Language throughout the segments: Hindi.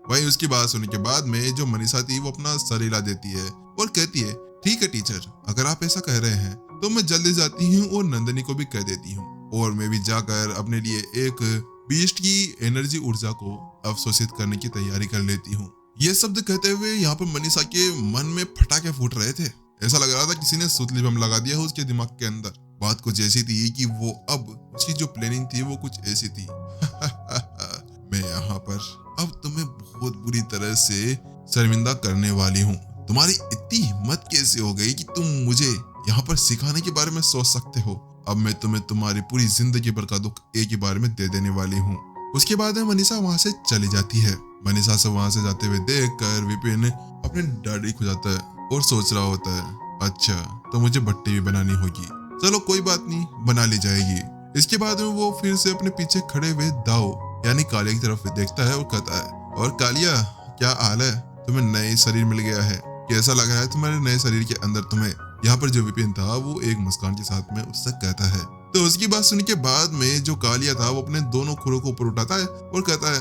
वहीं उसकी बात सुनने के बाद में जो मनीषा थी वो अपना सर हिला देती है और कहती है, ठीक है टीचर, अगर आप ऐसा कह रहे हैं तो मैं जल्दी जाती हूँ और नंदनी को भी कह देती हूँ और मैं भी जाकर अपने लिए एक बीस्ट की एनर्जी ऊर्जा को अवशोषित करने की तैयारी कर लेती हूँ। ये शब्द कहते हुए यहाँ पर मनीषा के मन में फटाके फूट रहे थे। ऐसा लग रहा था किसी ने सूतली बम लगा दिया हो उसके दिमाग के अंदर। बात कुछ ऐसी थी कि वो अब उसकी जो प्लानिंग थी वो कुछ ऐसी थी। मैं यहाँ पर अब तुम्हें बहुत बुरी तरह से शर्मिंदा करने वाली हूँ। तुम्हारी इतनी हिम्मत कैसे हो गई कि तुम मुझे यहाँ पर सिखाने के बारे में सोच सकते हो। अब मैं तुम्हें तुम्हारी पूरी जिंदगी भर का दुख एक ही बार में दे देने वाली हूँ। उसके बाद मनीषा वहाँ से चली जाती है। मनीषा से वहाँ से जाते हुए देखकर विपिन अपने दाढ़ी खुजाता है और सोच रहा होता है, अच्छा तो मुझे भट्टी भी बनानी होगी, चलो कोई बात नहीं, बना ली जाएगी। इसके बाद में वो फिर से अपने पीछे खड़े हुए दाऊ यानी कालिया की तरफ देखता है और कहता है, और कालिया क्या हाल है, तुम्हें नए शरीर मिल गया है, कैसा लग रहा है तुम्हारे नए शरीर के अंदर तुम्हें। यहाँ पर जो विपिन था वो एक मुस्कान के साथ में उससे कहता है। तो उसकी बात सुनने के बाद में जो कालिया था वो अपने दोनों खुरों को ऊपर उठाता है और कहता है,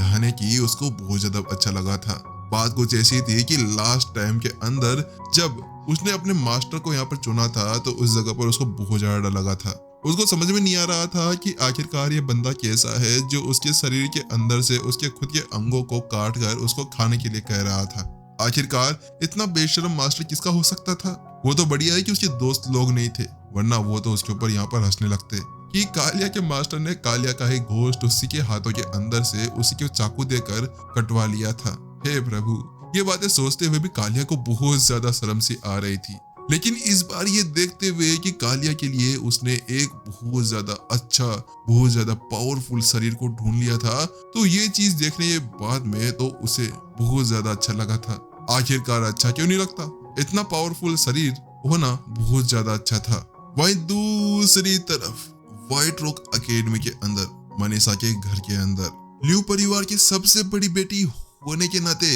यानी कि उसको बहुत ज्यादा अच्छा लगा था। बात कुछ ऐसी थी कि लास्ट टाइम के अंदर जब उसने अपने मास्टर को यहाँ पर चुना था तो उस जगह पर उसको बहुत ज्यादा डर लगा था। उसको समझ में नहीं आ रहा था कि आखिरकार ये बंदा कैसा है जो उसके शरीर के अंदर से उसके खुद के अंगों को काट कर उसको खाने के लिए कह रहा था। आखिरकार इतना बेशर्म मास्टर किसका हो सकता था। वो तो बढ़िया है कि उसके दोस्त लोग नहीं थे, वरना वो तो उसके ऊपर यहाँ पर हंसने लगते कि कालिया के मास्टर ने कालिया का ही गोश्त उसी के हाथों के अंदर से उसी को चाकू देकर कटवा लिया था। हे प्रभु, ये बातें सोचते हुए भी कालिया को बहुत ज्यादा शर्म सी आ रही थी। लेकिन इस बार ये देखते हुए कि कालिया के लिए उसने एक बहुत ज्यादा अच्छा, बहुत ज्यादा पावरफुल शरीर को ढूंढ लिया था, तो ये चीज देखने के बाद में तो उसे बहुत ज्यादा अच्छा लगा था। आखिरकार अच्छा क्यों नहीं लगता, इतना पावरफुल शरीर होना बहुत ज्यादा अच्छा था। वहीं दूसरी तरफ व्हाइट रॉक एकेडमी के अंदर मनीषा के घर के अंदर लियू परिवार की सबसे बड़ी बेटी होने के नाते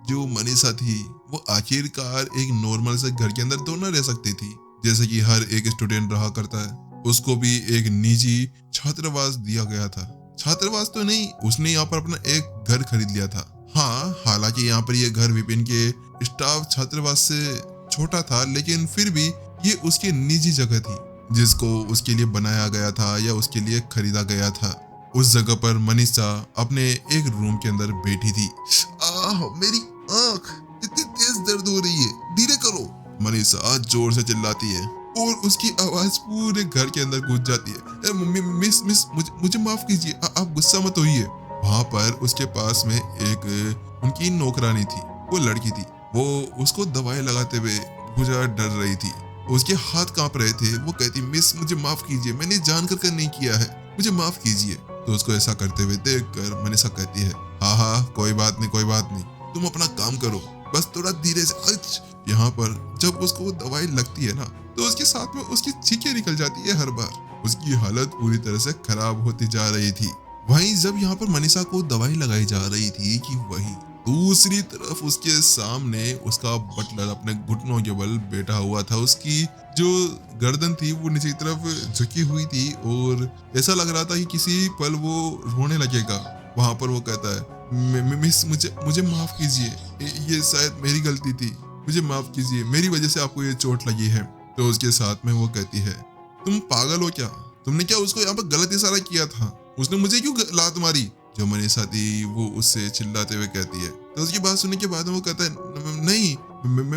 जो मनीषा थी वो आखिरकार एक नॉर्मल से घर के अंदर तो न रह सकती थी, जैसे कि हर एक स्टूडेंट रहा करता है। उसको भी एक निजी छात्रावास दिया गया था। छात्रावास तो नहीं, उसने यहाँ पर अपना एक घर खरीद लिया था। हाँ, हालांकि यहाँ पर ये घर विपिन के स्टाफ छात्रावास से छोटा था, लेकिन फिर भी ये उसकी निजी जगह थी जिसको उसके लिए बनाया गया था या उसके लिए खरीदा गया था। उस जगह पर मनीषा अपने एक रूम के अंदर बैठी थी। मेरी आंख, इतनी तेज दर्द हो रही है, धीरे करो, मनीषा जोर से चिल्लाती है और उसकी आवाज पूरे घर के अंदर गूंज जाती है। मिस मुझे माफ कीजिए, आप गुस्सा मत होइए। वहां पर उसके पास में एक उनकी नौकरानी थी, वो लड़की थी। वो उसको दवाई लगाते हुए बहुत ज्यादा डर रही थी, उसके हाथ कांप रहे थे। वो कहती, मिस मुझे माफ कीजिए, मैंने जानकर कर नहीं किया है, मुझे माफ कीजिए। तो उसको ऐसा करते हुए देखकर मनीषा कहती है, हाँ कोई बात नहीं, तुम अपना काम करो, बस थोड़ा धीरे से। यहाँ पर जब उसको दवाई लगती है ना तो उसके साथ में उसकी चीखें निकल जाती है हर बार। उसकी हालत पूरी तरह से खराब होती जा रही थी। वहीं जब यहाँ पर मनीषा को दवाई लगाई जा रही थी कि वहीं दूसरी तरफ उसके सामने उसका बटलर अपने घुटनों के बल बैठा हुआ था। उसकी जो गर्दन थी वो नीचे की तरफ झुकी हुई थी और ऐसा लग रहा था कि किसी पल वो रोने लगेगा। वहां पर वो कहता है, मिस मुझे माफ कीजिए, ये शायद मेरी गलती थी, मुझे माफ कीजिए, मेरी वजह से आपको ये चोट लगी है। तो उसके साथ में वो कहती है, तुम पागल हो क्या, तुमने क्या उसको यहाँ पर गलत इशारा किया था, उसने मुझे क्यों लात मारी। जो मनीषा थी वो उससे चिल्लाते हुए कहती है। तो उसकी बात सुनने के बाद वो कहता है, नहीं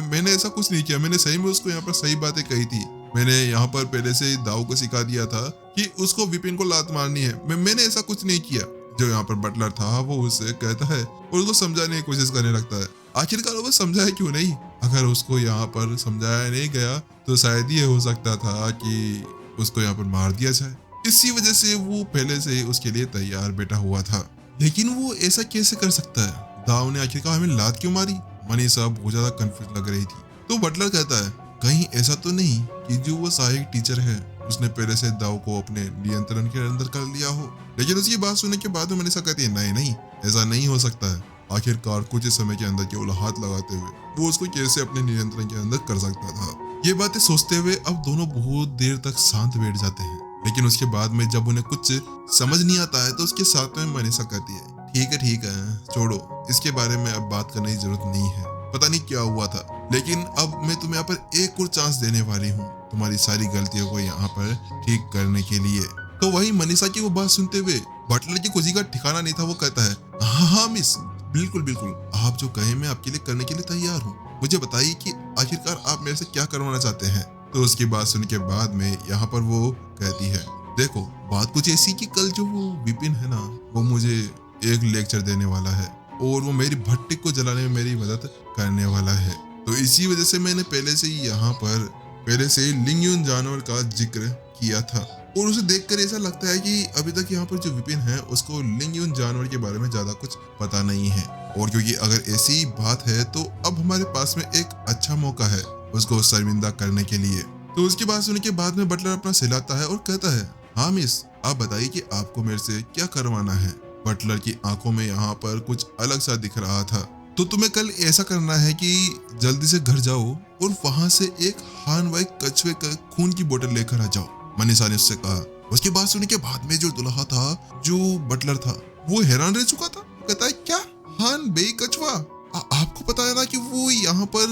मैंने ऐसा कुछ नहीं किया, मैंने सही में उसको यहाँ पर सही बातें कही थी। मैंने यहाँ पर पहले से दाऊ को सिखा दिया था कि उसको विपिन को लात मारनी है, मैंने ऐसा कुछ नहीं किया। जो यहाँ पर बटलर था वो उससे कहता है और उसको समझाने की कोशिश करने लगता है। आखिरकार वो समझाया क्यों नहीं, अगर उसको यहाँ पर समझाया नहीं गया तो शायद ये हो सकता था कि उसको यहाँ पर मार दिया जाए। इसी वजह से वो पहले से उसके लिए तैयार बैठा हुआ था। लेकिन वो ऐसा कैसे कर सकता है, दाऊ ने आखिरकार हमें लात क्यों मारी। मनीषा बहुत ज्यादा कंफ्यूज लग रही थी। तो बटलर कहता है, कहीं ऐसा तो नहीं कि जो वो सहायक टीचर है उसने पहले से दाऊ को अपने नियंत्रण के अंदर कर लिया हो। लेकिन उसकी बात सुनने के बाद मनीषा कहती है, नहीं ऐसा नहीं हो सकता है। आखिरकार कुछ समय के अंदर केवल हाथ लगाते हुए वो उसको कैसे अपने नियंत्रण के अंदर कर सकता था। ये बातें सोचते हुए अब दोनों बहुत देर तक शांत बैठ जाते हैं। लेकिन उसके बाद में जब उन्हें कुछ समझ नहीं आता है तो उसके साथ में मनीषा कहती है, ठीक है, छोड़ो, इसके बारे में अब बात करने की जरूरत नहीं है। पता नहीं क्या हुआ था, लेकिन अब मैं तुम्हें यहाँ पर एक और चांस देने वाली हूँ तुम्हारी सारी गलतियों को यहाँ पर ठीक करने के लिए। तो वही मनीषा की वो बात सुनते हुए बटलर की खुशी का ठिकाना नहीं था। वो कहता है, हाँ हाँ मिस, बिल्कुल बिल्कुल, आप जो कहें मैं आपके लिए करने के लिए तैयार हूँ। मुझे बताइए कि आखिरकार आप मेरे से क्या करवाना चाहते हैं। तो उसकी बात सुन के बाद में यहाँ पर वो कहती है, देखो बात कुछ ऐसी कि कल जो वो विपिन है ना, वो मुझे एक लेक्चर देने वाला है और वो मेरी भट्टी को जलाने में मेरी मदद करने वाला है। तो इसी वजह से मैंने पहले से ही यहाँ पर लिंगयुन जानवर का जिक्र किया था और उसे देखकर ऐसा लगता है कि अभी तक यहाँ पर जो विपिन है उसको लिंगयुन जानवर के बारे में ज्यादा कुछ पता नहीं है। और क्योंकि अगर ऐसी बात है तो अब हमारे पास में एक अच्छा मौका है उसको शर्मिंदा करने के लिए। तो उसकी बात सुनने के बाद में बटलर अपना सिलाता है और कहता है, हाँ मिस, आप बताइए कि आपको मेरे से क्या करवाना है। बटलर की आंखों में यहाँ पर कुछ अलग सा दिख रहा था। तो तुम्हें कल ऐसा करना है कि जल्दी से घर जाओ और वहां से एक हान वाई कछुए का खून की बोतल लेकर आ जाओ, मनीषा ने उससे कहा। उसकी बात सुनने के बाद में जो दुल्हा था, जो बटलर था, वो हैरान रह चुका था। कहता है, क्या हान बे कछुआ? आपको पता है ना कि वो यहाँ पर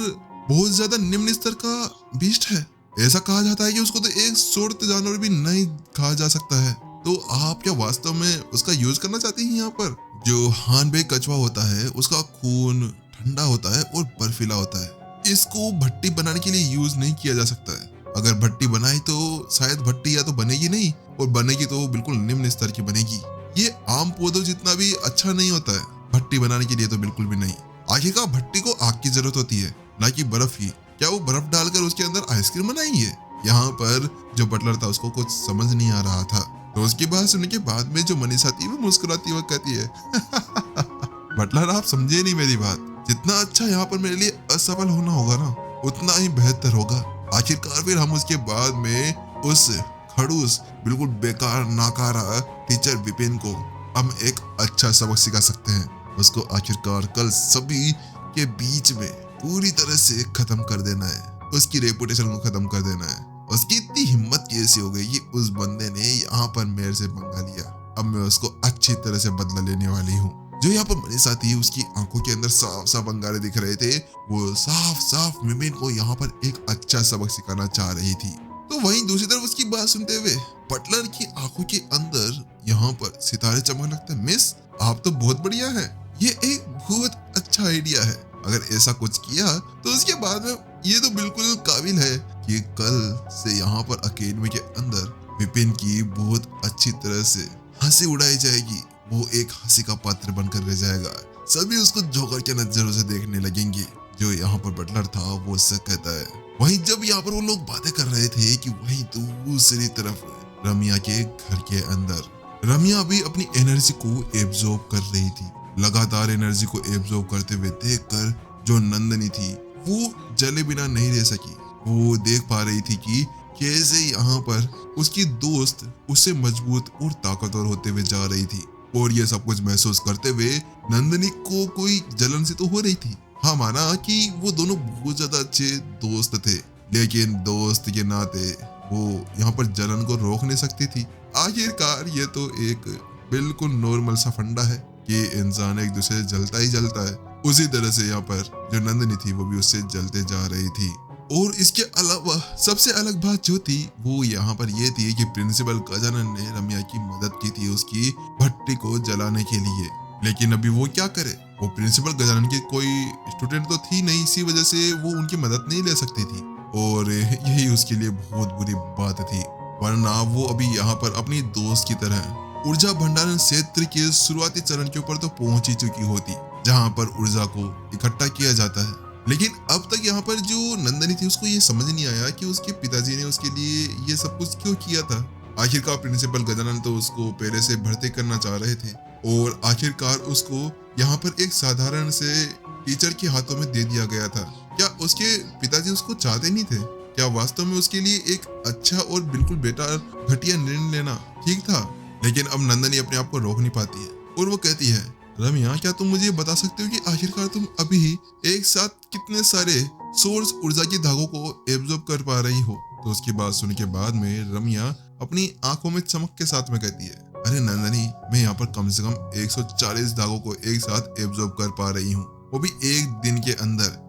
बहुत ज्यादा निम्न स्तर का बीस्ट है। ऐसा कहा जाता है कि उसको तो एक सुरत जानवर भी नहीं कहा जा सकता है। तो आप क्या वास्तव में उसका यूज करना चाहती हैं? यहाँ पर जो हान बे कछुआ होता है उसका खून ठंडा होता है और बर्फीला होता है। इसको भट्टी बनाने के लिए यूज नहीं किया जा सकता है। अगर भट्टी बनाई तो शायद भट्टी या तो बनेगी नहीं, और बनेगी तो बिल्कुल निम्न स्तर की बनेगी। ये आम पौधों जितना भी अच्छा नहीं होता है भट्टी बनाने के लिए, तो बिल्कुल भी नहीं। आखिरकार भट्टी को आग की जरूरत होती है, ना कि बर्फ की। क्या वो बर्फ डालकर उसके अंदर आइसक्रीम बनाएंगे? यहाँ पर जो बटलर था उसको कुछ समझ नहीं आ रहा था। तो उसकी बात सुनने के बाद में जो मनीषा थी वो मुस्कुराती हुई कहती है, बटलर आप समझे नहीं मेरी बात। जितना अच्छा यहाँ पर मेरे लिए असफल होना होगा ना, उतना ही बेहतर होगा। आखिरकार फिर हम उसके बाद में उस खड़ूस बिल्कुल बेकार नाकारा टीचर विपिन को हम एक अच्छा सबक सिखा सकते हैं। उसको आखिरकार कल सभी के बीच में पूरी तरह से खत्म कर देना है। उसकी रेपुटेशन को खत्म कर देना है। उसकी इतनी हिम्मत कैसे हो गई कि उस बंदे ने यहाँ पर मेरे से पंगा लिया। अब मैं उसको अच्छी तरह से बदला लेने वाली हूँ। जो यहाँ पर मनीषा थी उसकी आंखों के अंदर साफ साफ अंगारे दिख रहे थे। वो साफ साफ विपिन को यहाँ पर एक अच्छा सबक सिखाना चाह रही थी। तो वहीं दूसरी तरफ उसकी बात सुनते हुए बटलर की आंखों के अंदर यहाँ पर सितारे चमकने लगते हैं। मिस, आप तो बहुत बढ़िया है। ये एक बहुत अच्छा आइडिया है। अगर ऐसा कुछ किया तो उसके बाद में ये तो बिल्कुल काबिल है कि कल से यहाँ पर अकेडमी के अंदर विपिन की बहुत अच्छी तरह से हंसी उड़ाई जाएगी। वो एक हंसी का पात्र बनकर रह जाएगा। सभी उसको जोकर के नजरों से देखने लगेंगे। जो यहाँ पर बटलर था वो उससे कहता है। वहीं जब यहाँ पर वो लोग बातें कर रहे थे कि वहीं दूसरी तरफ रम्या के घर के अंदर रम्या भी अपनी एनर्जी को एब्जॉर्ब कर रही थी। लगातार एनर्जी को एब्जॉर्ब करते हुए देखकर जो नंदनी थी वो जले बिना नहीं रह सकी। वो देख पा रही थी कि कैसे यहाँ पर उसकी दोस्त उससे मजबूत और ताकतवर होते हुए जा रही थी। और ये सब कुछ महसूस करते हुए नंदनी को कोई जलन से तो हो रही थी। हाँ, माना कि वो दोनों बहुत ज्यादा अच्छे दोस्त थे, लेकिन दोस्त के नाते वो यहाँ पर जलन को रोक नहीं सकती थी। आखिरकार ये तो एक बिल्कुल नॉर्मल सा फंडा है कि इंसान एक दूसरे से जलता ही जलता है। उसी तरह से यहाँ पर जो नंदनी थी वो भी उससे जलते जा रही थी। और इसके अलावा सबसे अलग बात जो थी वो यहाँ पर ये थी कि प्रिंसिपल गजानन ने रम्या की मदद की थी उसकी भट्टी को जलाने के लिए। लेकिन अभी वो क्या करे? वो प्रिंसिपल गजानन की कोई स्टूडेंट तो थी नहीं, इसी वजह से वो उनकी मदद नहीं ले सकती थी। और यही उसके लिए बहुत बुरी बात थी, वरना वो अभी यहाँ पर अपनी दोस्त की तरह ऊर्जा भंडारण क्षेत्र के शुरुआती चरण के ऊपर तो पहुंच ही चुकी होती, जहाँ पर ऊर्जा को इकट्ठा किया जाता है। लेकिन अब तक यहाँ पर जो नंदनी थी उसको ये समझ नहीं आया कि उसके पिताजी ने उसके लिए ये सब कुछ क्यों किया था। आखिरकार प्रिंसिपल गजानन तो उसको पहले से भर्ती करना चाह रहे थे और आखिरकार उसको यहाँ पर एक साधारण से टीचर के हाथों में दे दिया गया था। क्या उसके पिताजी उसको चाहते नहीं थे? क्या वास्तव में उसके लिए एक अच्छा और बिल्कुल बेटा घटिया निर्णय लेना ठीक था? लेकिन अब नंदनी अपने आप को रोक नहीं पाती है और वो कहती है, रम्या, क्या तुम मुझे बता सकते हो कि आखिरकार तुम अभी एक साथ कितने सारे सोर्स ऊर्जा के धागों को एब्जॉर्ब कर पा रही हो? तो उसकी बात सुनने के बाद में रम्या अपनी आंखों में चमक के साथ में कहती है, अरे नंदनी, मैं यहाँ पर कम से कम 140 धागों को एक साथ एब्जॉर्ब कर पा रही हूँ, वो भी एक दिन के अंदर।